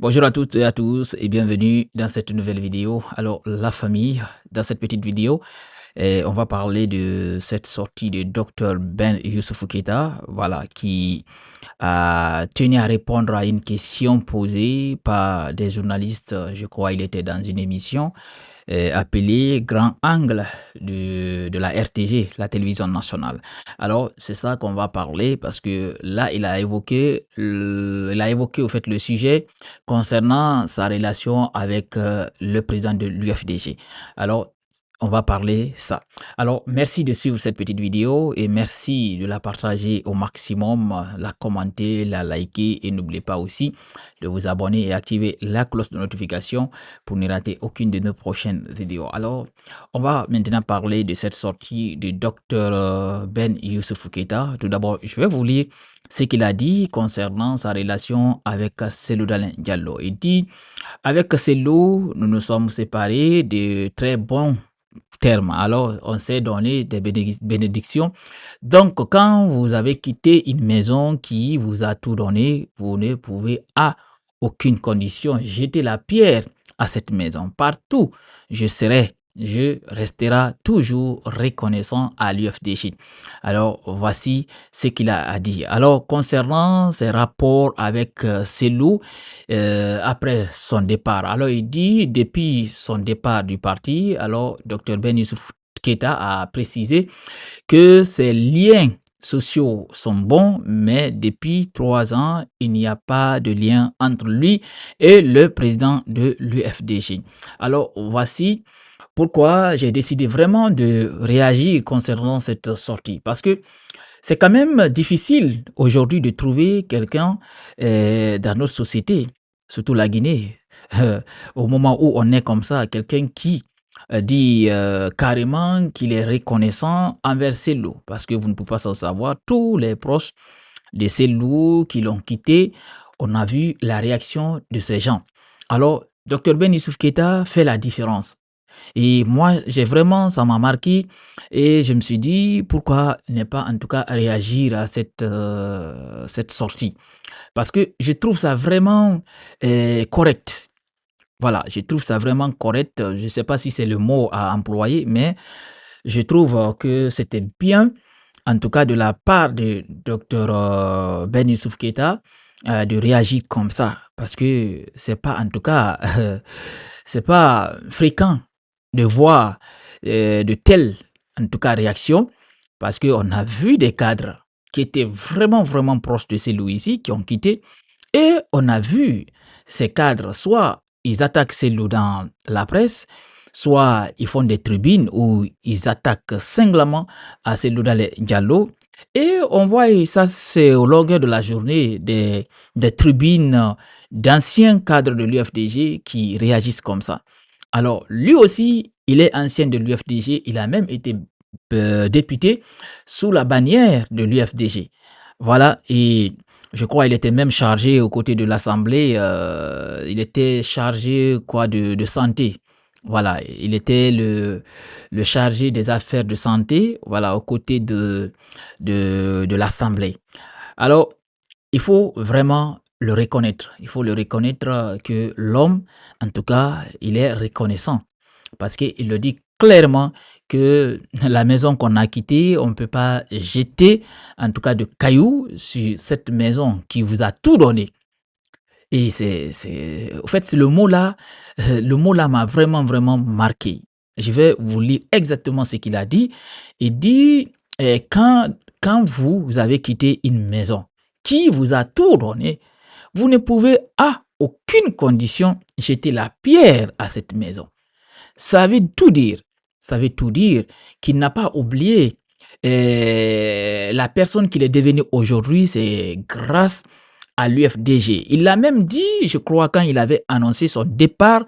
Bonjour à toutes et à tous et bienvenue dans cette nouvelle vidéo. Alors la famille, dans cette petite vidéo, on va parler de cette sortie de Dr Ben Youssoufou Keita, voilà, qui a tenu à répondre à une question posée par des journalistes. Je crois il était dans une émission appelée Grand Angle de la RTG, la télévision nationale. Alors, c'est ça qu'on va parler parce que là, il a évoqué au fait le sujet concernant sa relation avec le président de l'UFDG. Alors, on va parler ça. Alors, merci de suivre cette petite vidéo et merci de la partager au maximum, la commenter, la liker et n'oubliez pas aussi de vous abonner et activer la cloche de notification pour ne rater aucune de nos prochaines vidéos. Alors, on va maintenant parler de cette sortie du docteur Ben Youssoufou Keita. Tout d'abord, je vais vous lire ce qu'il a dit concernant sa relation avec Cellou Dalein Diallo. Il dit, avec Cellou, nous nous sommes séparés de très bons termes. Alors, on s'est donné des bénédictions. Donc, quand vous avez quitté une maison qui vous a tout donné, vous ne pouvez à aucune condition jeter la pierre à cette maison. Partout, je resterai toujours reconnaissant à l'UFDG. Alors, voici ce qu'il a dit. Alors, concernant ses rapports avec Cellou, après son départ. Alors, il dit, depuis son départ du parti, alors, Dr Ben Youssouf Keita a précisé que ses liens sociaux sont bons, mais depuis 3 ans, il n'y a pas de lien entre lui et le président de l'UFDG. Alors, voici pourquoi j'ai décidé vraiment de réagir concernant cette sortie. Parce que c'est quand même difficile aujourd'hui de trouver quelqu'un dans notre société, surtout la Guinée, au moment où on est comme ça, quelqu'un qui dit carrément qu'il est reconnaissant envers Cellou, parce que vous ne pouvez pas s'en savoir, tous les proches de Cellou qui l'ont quitté, on a vu la réaction de ces gens. Alors, Dr Ben Youssouf Keita fait la différence. Et moi, ça m'a marqué et je me suis dit, pourquoi ne pas en tout cas réagir à cette sortie. Parce que je trouve ça vraiment correct. Voilà, je trouve ça vraiment correct. Je ne sais pas si c'est le mot à employer, mais je trouve que c'était bien, en tout cas de la part de Dr Ben Youssouf Keita, de réagir comme ça. Parce que c'est pas, en tout cas, c'est pas fréquent de voir de telles, en tout cas, réactions. Parce qu'on a vu des cadres qui étaient vraiment, vraiment proches de ces ici, qui ont quitté. Et on a vu ces cadres, soit ils attaquent Cellou dans la presse, soit ils font des tribunes où ils attaquent singlement à Cellou Diallo. Et on voit ça, c'est au longueur de la journée des tribunes d'anciens cadres de l'UFDG qui réagissent comme ça. Alors, lui aussi, il est ancien de l'UFDG, il a même été député sous la bannière de l'UFDG. Voilà, et je crois qu'il était même chargé aux côtés de l'Assemblée, il était chargé quoi de santé. Voilà, il était le chargé des affaires de santé, voilà, aux côtés de l'Assemblée. Alors, il faut vraiment le reconnaître. Il faut le reconnaître que l'homme, en tout cas, il est reconnaissant. Parce qu'il le dit clairement que la maison qu'on a quittée, on ne peut pas jeter, en tout cas, de cailloux sur cette maison qui vous a tout donné. Et en fait, le mot là m'a vraiment, vraiment marqué. Je vais vous lire exactement ce qu'il a dit. Il dit, quand vous avez quitté une maison qui vous a tout donné, vous ne pouvez à aucune condition jeter la pierre à cette maison. Ça veut tout dire. Ça veut tout dire qu'il n'a pas oublié la personne qu'il est devenu aujourd'hui, c'est grâce à l'UFDG. Il l'a même dit, je crois, quand il avait annoncé son départ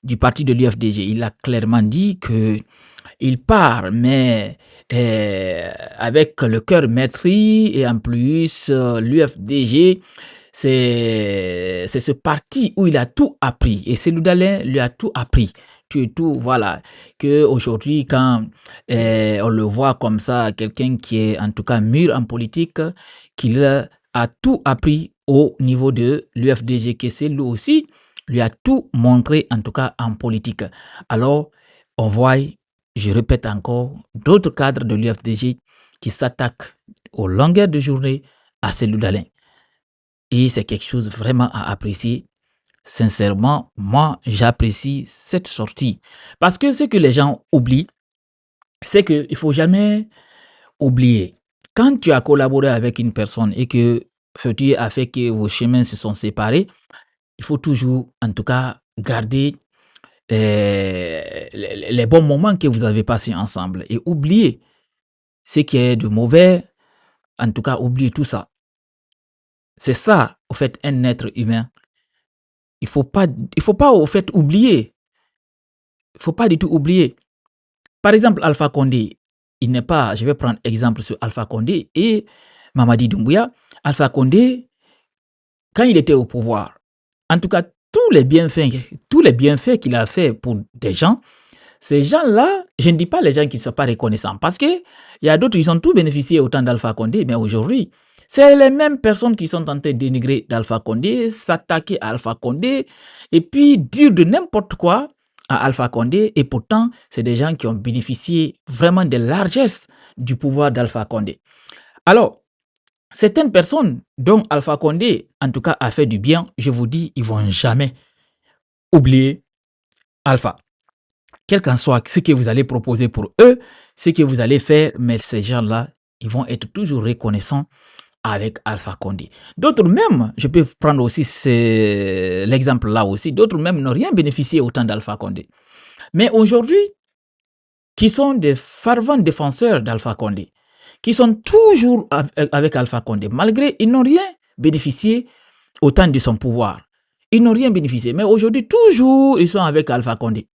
du parti de l'UFDG. Il a clairement dit que il part, mais avec le cœur maîtris et en plus, l'UFDG, c'est ce parti où il a tout appris et Cellou Dalein lui a tout appris. Tout, voilà, que aujourd'hui quand on le voit comme ça, quelqu'un qui est en tout cas mûr en politique, qu'il a tout appris au niveau de l'UFDG, que c'est lui aussi lui a tout montré, en tout cas en politique. Alors, on voit, je répète encore, d'autres cadres de l'UFDG qui s'attaquent aux longueurs de journée à Cellou Dalein. Et c'est quelque chose vraiment à apprécier. Sincèrement, moi, j'apprécie cette sortie. Parce que ce que les gens oublient, c'est qu'il ne faut jamais oublier. Quand tu as collaboré avec une personne et que tu as fait que vos chemins se sont séparés, il faut toujours, en tout cas, garder les bons moments que vous avez passés ensemble et oublier ce qui est de mauvais, en tout cas, oublier tout ça. C'est ça, au fait, un être humain. Il faut pas, au fait, oublier. Il faut pas du tout oublier. Par exemple, Alpha Condé, il n'est pas, je vais prendre exemple sur Alpha Condé et Mamadi Doumbouya. Alpha Condé, quand il était au pouvoir, en tout cas, tous les bienfaits qu'il a fait pour des gens, ces gens-là, je ne dis pas les gens qui ne sont pas reconnaissants, parce qu'il y a d'autres qui ont tout bénéficié au temps d'Alpha Condé, mais aujourd'hui, c'est les mêmes personnes qui sont en train de dénigrer d'Alpha Condé, s'attaquer à Alpha Condé, et puis dire de n'importe quoi à Alpha Condé, et pourtant, c'est des gens qui ont bénéficié vraiment des largesses du pouvoir d'Alpha Condé. Alors, certaines personnes dont Alpha Condé, en tout cas, a fait du bien, je vous dis, ils ne vont jamais oublier Alpha. Quel qu'en soit ce que vous allez proposer pour eux, ce que vous allez faire, mais ces gens-là, ils vont être toujours reconnaissants avec Alpha Condé. D'autres même, je peux prendre aussi l'exemple là aussi, d'autres même n'ont rien bénéficié autant d'Alpha Condé. Mais aujourd'hui, qui sont des fervents défenseurs d'Alpha Condé, qui sont toujours avec Alpha Condé, malgré ils n'ont rien bénéficié autant de son pouvoir. Ils n'ont rien bénéficié, mais aujourd'hui, toujours, ils sont avec Alpha Condé.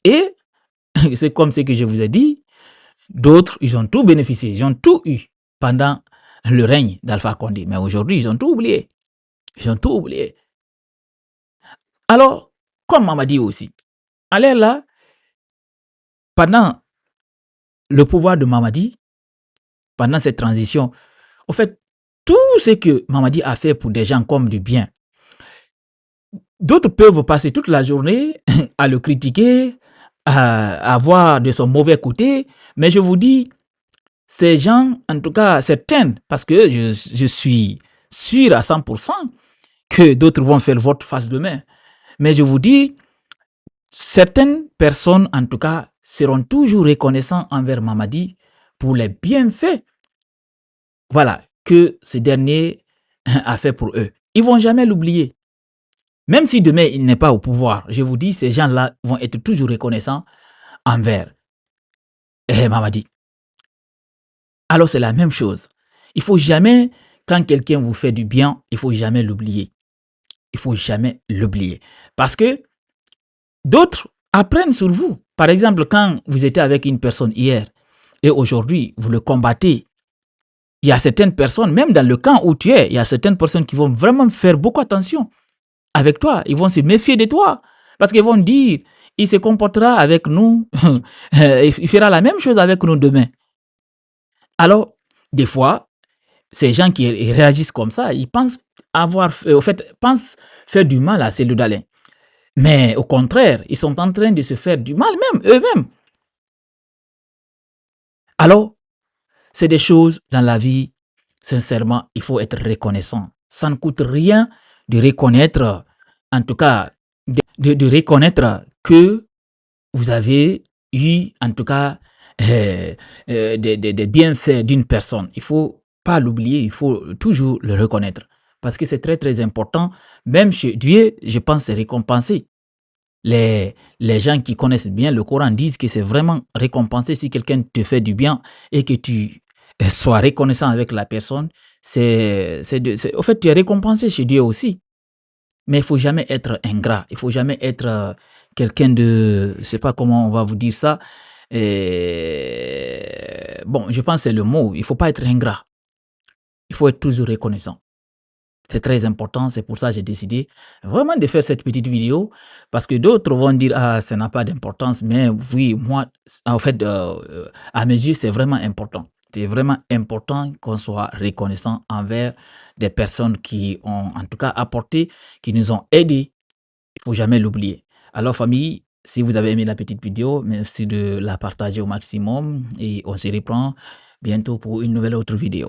Et c'est comme ce que je vous ai dit, d'autres, ils ont tout bénéficié, ils ont tout eu pendant le règne d'Alpha Condé. Mais aujourd'hui, ils ont tout oublié. Ils ont tout oublié. Alors, comme Mamadi aussi, allez là, pendant le pouvoir de Mamadi, pendant cette transition, au fait, tout ce que Mamadi a fait pour des gens comme du bien, d'autres peuvent passer toute la journée à le critiquer, à voir de son mauvais côté, mais je vous dis, ces gens, en tout cas certaines, parce que je suis sûr à 100% que d'autres vont faire votre face demain, mais je vous dis, certaines personnes, en tout cas, seront toujours reconnaissants envers Mamadi pour les bienfaits, voilà, que ce dernier a fait pour eux. Ils ne vont jamais l'oublier. Même si demain il n'est pas au pouvoir, je vous dis, ces gens-là vont être toujours reconnaissants envers Mamadi. Alors c'est la même chose. Il ne faut jamais, quand quelqu'un vous fait du bien, il ne faut jamais l'oublier. Il ne faut jamais l'oublier. Parce que d'autres apprennent sur vous. Par exemple, quand vous étiez avec une personne hier et aujourd'hui vous le combattez, il y a certaines personnes, même dans le camp où tu es, il y a certaines personnes qui vont vraiment faire beaucoup attention avec toi. Ils vont se méfier de toi parce qu'ils vont dire, il se comportera avec nous, il fera la même chose avec nous demain. Alors, des fois, ces gens qui réagissent comme ça, ils pensent pensent faire du mal à Cellou Dalein. Mais au contraire, ils sont en train de se faire du mal même, eux-mêmes. Alors, c'est des choses dans la vie, sincèrement, il faut être reconnaissant. Ça ne coûte rien de reconnaître, en tout cas, de reconnaître que vous avez eu, en tout cas, des bienfaits d'une personne. Il ne faut pas l'oublier, il faut toujours le reconnaître. Parce que c'est très, très important. Même chez Dieu, je pense, c'est récompensé. Les gens qui connaissent bien le Coran disent que c'est vraiment récompensé si quelqu'un te fait du bien et que tu sois reconnaissant avec la personne. Au fait, tu es récompensé chez Dieu aussi. Mais il ne faut jamais être ingrat. Il ne faut jamais être quelqu'un de... Je ne sais pas comment on va vous dire ça. Bon, je pense que c'est le mot. Il ne faut pas être ingrat. Il faut être toujours reconnaissant. C'est très important, c'est pour ça que j'ai décidé vraiment de faire cette petite vidéo parce que d'autres vont dire « Ah, ça n'a pas d'importance », mais oui, moi, en fait, à mes yeux, c'est vraiment important. c'est vraiment important qu'on soit reconnaissant envers des personnes qui ont en tout cas apporté, qui nous ont aidés. Il faut jamais l'oublier. Alors famille, si vous avez aimé la petite vidéo, merci de la partager au maximum et on se reprend bientôt pour une nouvelle autre vidéo.